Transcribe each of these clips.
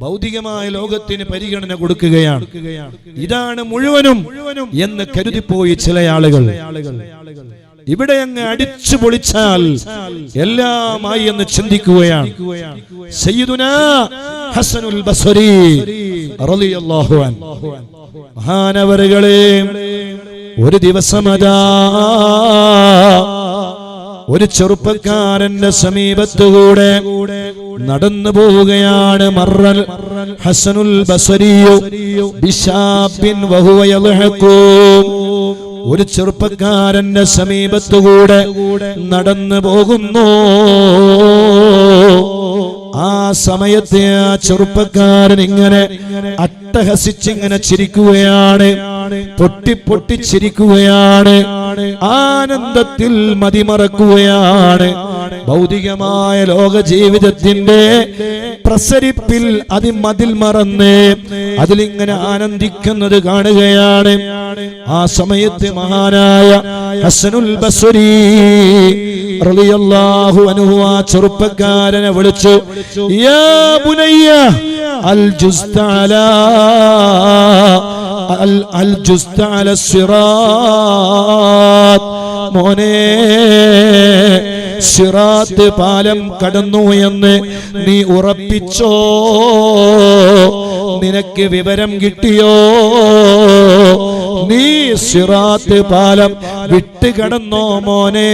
ഭൗതികമായ ലോകത്തിന് പരിഗണന കൊടുക്കുകയാണ്. ഇതാണ് മുഴുവനും എന്ന് കരുതിപ്പോയി ചില ആളുകൾ. ഇവിടെ അങ്ങ് അടിച്ചു പൊളിച്ചാൽ എല്ലാമായി എന്ന് ചിന്തിക്കുകയാണ്. സയ്യിദുനാ ഹസനുൽ ബസ്രി റളിയല്ലാഹു അൻഹു മഹാനവറുകളെ ഒരു ദിവസം അതാ ഒരു ചെറുപ്പക്കാരന്റെ സമീപത്തുകൂടെ നടന്നു പോവുകയാണ്. മർറൽ ഹസനുൽ ബസ്രിയു ബിശാബിൻ വഹുവ യൽഹഖു. ഒരു ചെറുപ്പക്കാരന്റെ സമീപത്തുകൂടെ നടന്നു പോകുന്നു. ആ സമയത്ത് ആ ചെറുപ്പക്കാരൻ ഇങ്ങനെ അട്ടഹസിച്ചിങ്ങനെ ചിരിക്കുകയാണ്, പൊട്ടിച്ചിരിക്കുകയാണ്, ആനന്ദത്തിൽ മതിമറക്കുകയാണ്. ഭൗതികമായ ലോക ജീവിതത്തിന്റെ പ്രസരിപ്പിൽ അതിൽ മറന്ന് അതിലിങ്ങനെ ആനന്ദിക്കുന്നത് കാണുകയാണ്. ആ സമയത്ത് മഹാനായ ഹസനുൽ ബസ്രി റളിയല്ലാഹു അൻഹു ആ ചെറുപ്പക്കാരനെ വിളിച്ചു, യാ ബുനയ്യ അൽ ജുസ്ത അല സിറാത്ത്. മോനെ, സിറാത്ത് പാലം കടന്നു എന്ന് നീ ഉറപ്പിച്ചോ? നിനക്ക് വിവരം കിട്ടിയോ? നീ സിറാത്ത് പാലം വിട്ടുകടന്നോ മോനെ?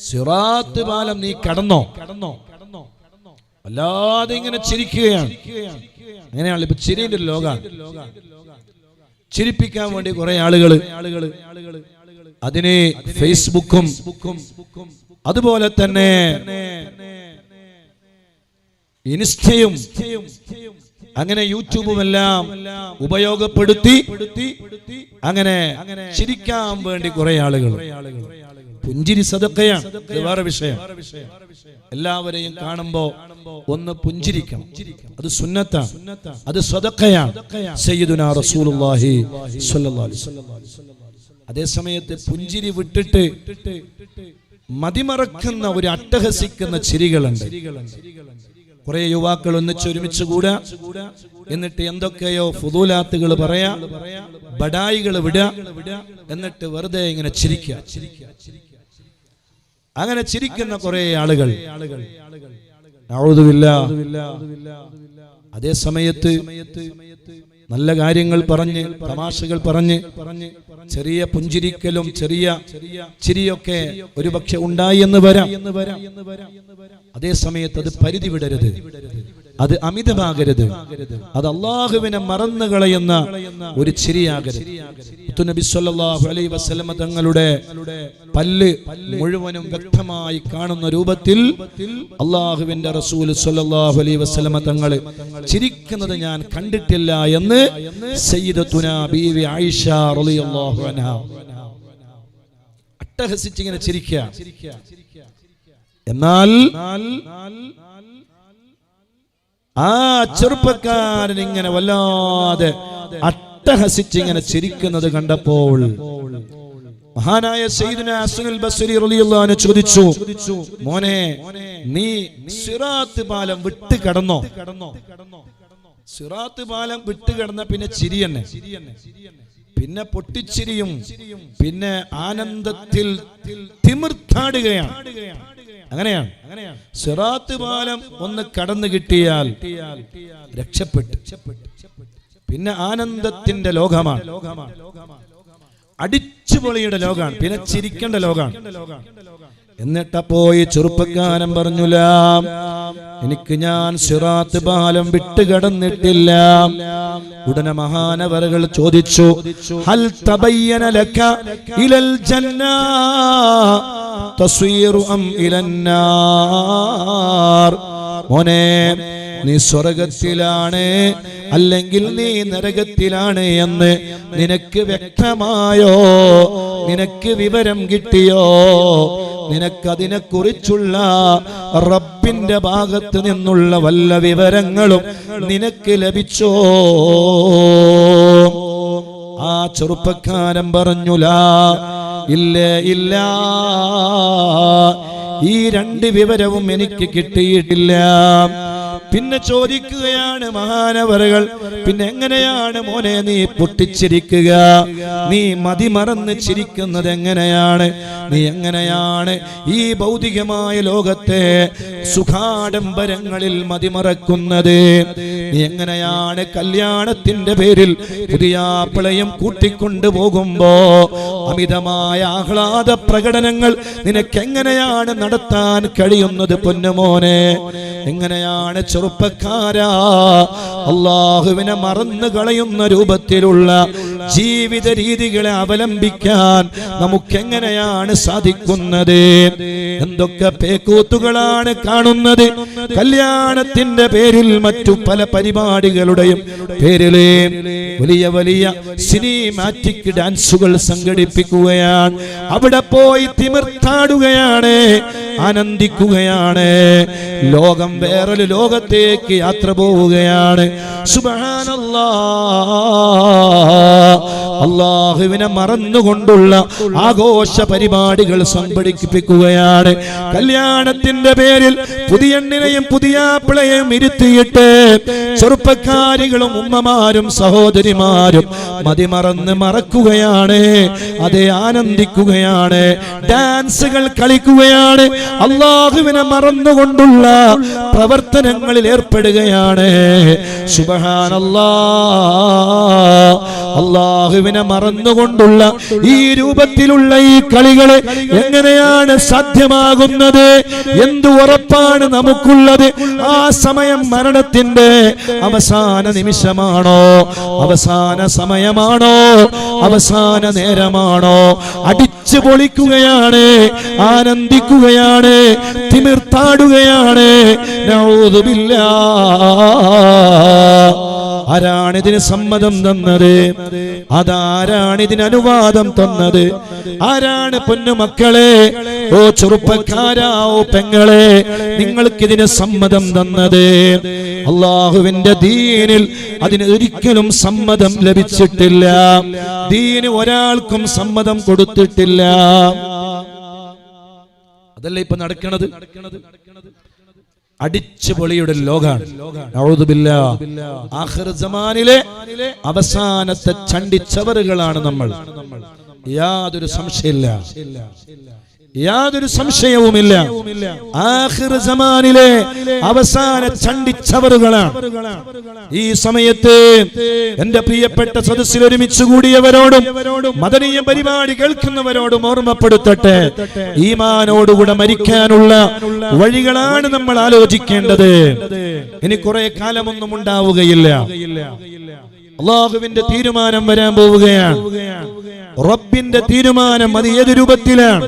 സിറാത്ത് പാലം നീ കടന്നോ? അല്ലാതെ ഇങ്ങനെ ചിരിക്കുകയാണ്. അങ്ങനെയാണ് ഇപ്പൊ ചിരിന്റെ ഒരു ലോകമാണ്. ചിരിപ്പിക്കാൻ വേണ്ടി കുറെ ആളുകൾ അതിന് ഫേസ്ബുക്കും അതുപോലെ തന്നെ ഇൻസ്റ്റയും അങ്ങനെ യൂട്യൂബും എല്ലാം ഉപയോഗപ്പെടുത്തി അങ്ങനെ ചിരിക്കാൻ വേണ്ടി കുറെ ആളുകൾ. പുഞ്ചിരി സദഖയാണ്, ഇത് വേറെ വിഷയം. എല്ലാവരെയും കാണുമ്പോ ഒന്ന് പുഞ്ചിരിക്കണം, അത് സുന്നത്താണ്, അത് സദഖയാണ്. സയ്യിദുനാ റസൂലുള്ളാഹി സ്വല്ലല്ലാഹു അലൈഹി വസല്ലം. അതേ സമയത്ത് പുഞ്ചിരി വിട്ടിട്ട് മതിമറക്കുന്ന ഒരു അട്ടഹസിക്കുന്ന ചിരികളുണ്ട്. കുറെ യുവാക്കൾ ഒരുമിച്ച് കൂടാ, എന്നിട്ട് എന്തൊക്കെയോ ഫുദൂലാത്തുകൾ പറയാ, ബഡായികൾ വിടുക, എന്നിട്ട് വെറുതെ ഇങ്ങനെ ചിരിക്കുക. അങ്ങനെ ചിരിക്കുന്ന കുറെ ആളുകൾ. അതേ സമയത്ത് നല്ല കാര്യങ്ങൾ പറഞ്ഞ്, തമാശകൾ പറഞ്ഞ്, ചെറിയ പുഞ്ചിരിക്കലും ചെറിയ ചിരിയൊക്കെ ഒരുപക്ഷെ ഉണ്ടായി എന്ന് വരാം. അതേ സമയത്ത് അത് പരിധി വിടരുത്, അത് അമിതമാകരുത്, അത് അള്ളാഹുവിനെ മറന്നു കളയുന്ന ഒരു ചിരിയാകരുത്. നബി സല്ലല്ലാഹു അലൈഹി വസല്ലം തങ്ങളുടെ പല്ല് മുഴുവനും വ്യക്തമായി കാണുന്ന രൂപത്തിൽ അള്ളാഹുവിന്റെ റസൂൽ സല്ലല്ലാഹു അലൈഹി വസല്ലം തങ്ങൾ ചിരിക്കുന്നത് ഞാൻ കണ്ടിട്ടില്ല എന്ന് സയ്യിദത്തുനാ ബീവി ആയിഷ റളിയല്ലാഹു അൻഹാ അട്ടഹസിച്ചിങ്ങനെ ചിരിക്കുക. എന്നാൽ ആ ചെറുപ്പക്കാരൻ ഇങ്ങനെ വല്ലാതെ അട്ടഹസിച്ചിങ്ങനെ ചിരിക്കുന്നത് കണ്ടപ്പോൾ മഹാനായ സയ്യിദുനാ ഹസനുൽ ബസ്രി റളിയല്ലാഹു അൻഹു ചോദിച്ചു, മോനെ, നീ സിറാത്ത് പാലം വിട്ട് കടന്നോ? സിറാത്ത് പാലം വിട്ട് കടന്ന പിന്നെ ചിരി തന്നെ, പിന്നെ പൊട്ടിച്ചിരിയും, പിന്നെ ആനന്ദത്തിൽ തിമിർത്താടുകയാണ്. അങ്ങനെയാണ്. സിറാത്ത് പാലം ഒന്ന് കടന്നു കിട്ടിയാൽ രക്ഷപ്പെട്ടു. പിന്നെ ആനന്ദത്തിന്റെ ലോകമാണ്, അടിച്ചുപൊളിയുടെ ലോകമാണ്, പിന്നെ ചിരിക്കേണ്ട ലോകമാണ്. എന്നിട്ടപ്പോ ഈ ചെറുപ്പക്കാരൻ പറഞ്ഞുല, എനിക്ക് ഞാൻ സിറാത്ത് പാലം വിട്ടുകടന്നിട്ടില്ല. ഉടനെ മഹാനവറുകൾ ചോദിച്ചു, ഹൽ തബയ്യന ലക ഇലൽ ജന്ന തസ്വീറു അം ഇലന്നാർ? മോനെ, നീ സ്വർഗത്തിലാണ് അല്ലെങ്കിൽ നീ നരകത്തിലാണ് എന്ന് നിനക്ക് വ്യക്തമായോ? നിനക്ക് വിവരം കിട്ടിയോ? നിനക്കതിനെ കുറിച്ചുള്ള റബ്ബിന്റെ ഭാഗത്ത് നിന്നുള്ള വല്ല വിവരങ്ങളും നിനക്ക് ലഭിച്ചോ? ആ ചെറുപ്പക്കാരൻ പറഞ്ഞുല, ഇല്ല, ഈ രണ്ട് വിവരവും എനിക്ക് കിട്ടിയിട്ടില്ല. പിന്നെ ചോദിക്കുകയാണ് മഹാനവറുകൾ, പിന്നെ എങ്ങനെയാണ് മോനെ നീ പൊട്ടിച്ചിരിക്കുക? നീ മതിമറന്ന് ചിരിക്കുന്നത് എങ്ങനെയാണ്? നീ എങ്ങനെയാണ് ഈ ഭൗതികമായ ലോകത്തെ സുഖാഡംബരങ്ങളിൽ മതിമറക്കുന്നത്? നീ എങ്ങനെയാണ് കല്യാണത്തിന്റെ പേരിൽ പുതിയാപ്പിളയും കൂട്ടിക്കൊണ്ടു പോകുമ്പോ അമിതമായ ആഹ്ലാദ പ്രകടനങ്ങൾ നിനക്കെങ്ങനെയാണ് നടത്താൻ കഴിയുന്നത് പൊന്നുമോനെ? എങ്ങനെയാണ് ചെറുപ്പക്കാരാ അല്ലാഹുവിനെ മറന്നു കളയുന്ന രൂപത്തിലുള്ള ജീവിത രീതികളെ അവലംബിക്കാൻ നമുക്കെങ്ങനെയാണ് സാധിക്കുന്നത്? എന്തൊക്കെ പേക്കൂത്തുകളാണ് കാണുന്നത്? കല്യാണത്തിന്റെ പേരിൽ മറ്റു പല പരിപാടികളുടെയും പേരിലെ വലിയ വലിയ സിനിമാറ്റിക് ഡാൻസുകൾ സംഘടിപ്പിക്കുകയാണ്. അവിടെ പോയി തിമിർത്താടുകയാണ്, ആനന്ദിക്കുകയാണ്. ലോകം വേറൊരു ലോകത്തേക്ക് യാത്ര പോവുകയാണ്. സുബ്ഹാനല്ലാഹ്, അല്ലാഹുവിനെ മറന്നുകൊണ്ടുള്ള ആഘോഷ പരിപാടികൾ സംഘടിപ്പിക്കുകയാണ്. കല്യാണത്തിന്റെ പേരിൽ പുതിയണ്ണിനെയും പുതിയാപ്പിളയെയും ഇരുത്തിയിട്ട് ചെറുപ്പക്കാരികളും ഉമ്മമാരും സഹോദരിമാരും മതിമറന്ന് മറക്കുകയാണ്. അതേ, ആനന്ദിക്കുകയാണ്, ഡാൻസുകൾ കളിക്കുകയാണ്, അല്ലാഹുവിനെ മറന്നുകൊണ്ടുള്ള പ്രവർത്തനങ്ങളിൽ ഏർപ്പെടുകയാണ്. സുബ്ഹാനല്ലാഹ്, അല്ലാഹുവിനെ മറന്നുകൊണ്ടുള്ള ഈ രൂപത്തിലുള്ള ഈ കളികളെ എങ്ങനെയാണ് സാധ്യമാകുന്നത്? എന്തു ഉറപ്പാണ് നമുക്കുള്ളത്? ആ സമയം മരണത്തിന്റെ അവസാന നിമിഷമാണോ? അവസാന സമയമാണോ? അവസാന നേരമാണോ? അടിച്ചു പൊളിക്കുകയാണ്, ആനന്ദിക്കുകയാണ്, തിമിർത്താടുകയാണ്. നഊദു ബില്ലാഹ്. ആരാണിതിന് സമ്മതം തന്നത്? അതാരാണിതിന് അനുവാദം തന്നത്? ആരാണ് പൊന്നുമക്കളെ, ഓ ചെറുപ്പക്കാരാ, ഓ പെങ്ങളെ, നിങ്ങൾക്കിതിന് സമ്മതം തന്നത്? അല്ലാഹുവിന്റെ ദീനിൽ അതിന് ഒരിക്കലും സമ്മതം ലഭിച്ചിട്ടില്ല. ദീന് ഒരാൾക്കും സമ്മതം കൊടുത്തിട്ടില്ല. അതല്ലേ ഇപ്പൊ നടക്കണത്? അടിച്ചുപൊളിയുടെ ലോകാണ്. നഊദു ബില്ലാഹ്. ആഖിർ സമാനിലെ അവസാനത്തെ ചണ്ടിച്ചവറുകളാണ് നമ്മൾ. യാതൊരു സംശയമില്ല, യാതൊരു സംശയവുമില്ല. ആഖിർ സമാനിലെ അവസാന ചണ്ടിച്ചവറുകളാണ്. ഈ സമയത്ത് എന്റെ പ്രിയപ്പെട്ട സദസ്സിൽ ഒരുമിച്ച് കൂടിയവരോടും മദനീയ പരിപാടി കേൾക്കുന്നവരോടും ഓർമ്മപ്പെടുത്തട്ടെ, ഈമാനോടുകൂടെ മരിക്കാനുള്ള വഴികളാണ് നമ്മൾ ആലോചിക്കേണ്ടത്. ഇനി കുറെ കാലമൊന്നും ഉണ്ടാവുകയില്ല. അല്ലാഹുവിന്റെ തീരുമാനം വരാൻ പോവുകയാണ്. റബ്ബിന്റെ തീരുമാനം അത് ഏത് രൂപത്തിലാണ്?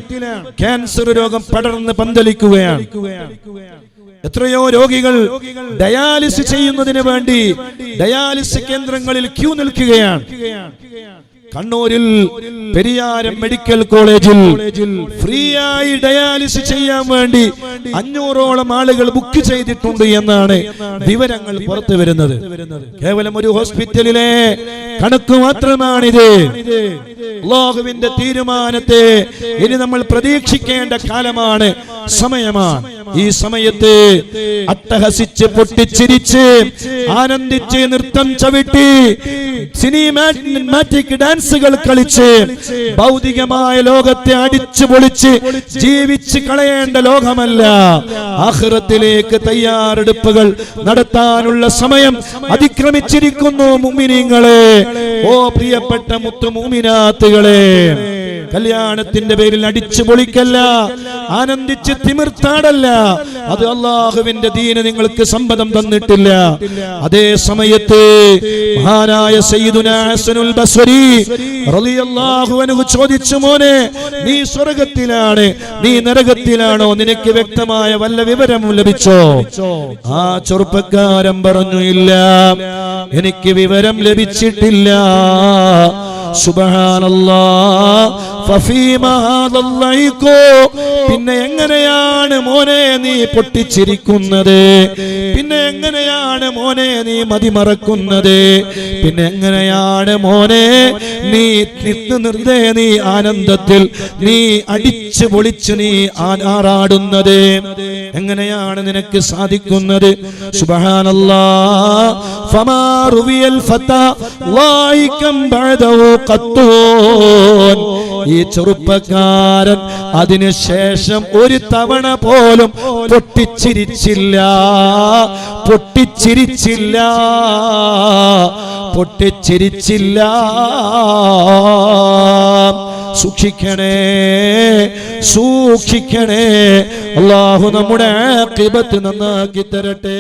ക്യാൻസർ രോഗം പടർന്ന് പന്തലിക്കുകയാണ്. എത്രയോ രോഗികൾ ഡയാലിസിസ് ചെയ്യുന്നതിന് വേണ്ടി ഡയാലിസിസ് കേന്ദ്രങ്ങളിൽ ക്യൂ നിൽക്കുകയാണ്. കണ്ണൂരിൽ പെരിയാരം മെഡിക്കൽ കോളേജിൽ ഫ്രീ ആയി ഡയാലിസിസ് ചെയ്യാൻ വേണ്ടി 500ഓളം ആളുകൾ ബുക്ക് ചെയ്തിട്ടുണ്ട് എന്നാണ് വിവരങ്ങൾ പുറത്തു വരുന്നത്. കേവലം ഒരു ഹോസ്പിറ്റലിലെ കണക്ക് മാത്രമാണിത്. അല്ലാഹുവിന്റെ തീരുമാനത്തെ ഇനി നമ്മൾ പ്രതീക്ഷിക്കേണ്ട കാലമാണ്, സമയമാണ്. ഈ സമയത്ത് അട്ടഹസിച്ച് പൊട്ടിച്ചിരിച്ച് ആനന്ദിച്ച് നൃത്തം ചവിട്ടി സിനിമാറ്റിക് ഡാൻസുകൾ കളിച്ച് ഭൗതികമായ ലോകത്തെ അടിച്ചു പൊളിച്ച് ജീവിച്ച് കളയേണ്ട ലോകമല്ല. ആഖിറത്തിലേക്ക് തയ്യാറെടുപ്പുകൾ നടത്താനുള്ള സമയം അതിക്രമിച്ചിരിക്കുന്നു മുഅ്മിനീങ്ങളെ. ഓ പ്രിയപ്പെട്ട മുത്തു മുഅ്മിനാത്തുകളെ, കല്യാണത്തിന്റെ പേരിൽ അടിച്ചു പൊളിക്കല്ല, ആനന്ദിച്ച് തിമിർത്താടല്ല. അത് അല്ലാഹുവിന്റെ ദീന് നിങ്ങൾക്ക് സമ്മതം തന്നിട്ടില്ല. അതേ സമയത്ത് മഹാനായ സയ്യിദുനാ ഹസനുൽ ബസ്രി റളിയല്ലാഹു അൻഹു ചോദിച്ചു, മോനെ, നീ സ്വർഗ്ഗത്തിലാണ്, നീ നരകത്തിലാണോ? നിനക്ക് വ്യക്തമായ വല്ല വിവരവും ലഭിച്ചോ? ആ ചെറുപ്പക്കാരൻ പറഞ്ഞു, ഇല്ല, എനിക്ക് വിവരം ലഭിച്ചിട്ടില്ല. സുബ്ഹാനല്ലാഹ്. ഫഫീമാ ഹാദല്ലൈകു, പിന്നെ എങ്ങനെയാണ് മോനെ നീ പൊട്ടിച്ചിരിക്കുന്നത്? പിന്നെ എങ്ങനെയാണ് മോനെ നീ മതിമറക്കുന്നത്? പിന്നെ എങ്ങനെയാണ് മോനെ നീ നീ ആനന്ദത്തിൽ നീ അടിച്ചു പൊളിച്ചു നീ ആറാടുന്നത്? എങ്ങനെയാണ് നിനക്ക് സാധിക്കുന്നത്? സുബ്ഹാനല്ലാഹ്. ഫമാ റുവിയൽ ഫതാ ളായികം ബഅദഹു ഖത്തൂൻ. ഈ ചെറുപ്പക്കാരൻ അതിനുശേഷം ഒരു തവണ പോലും പൊട്ടിച്ചിരിച്ചില്ല, പൊട്ടിച്ചിരിച്ചില്ല, പൊട്ടിച്ചിരിച്ചില്ല. സൂക്ഷിക്കണേ, സൂക്ഷിക്കണേ. അല്ലാഹു നമ്മുടെ ആഖിബത്ത് നന്നാക്കി തരട്ടെ.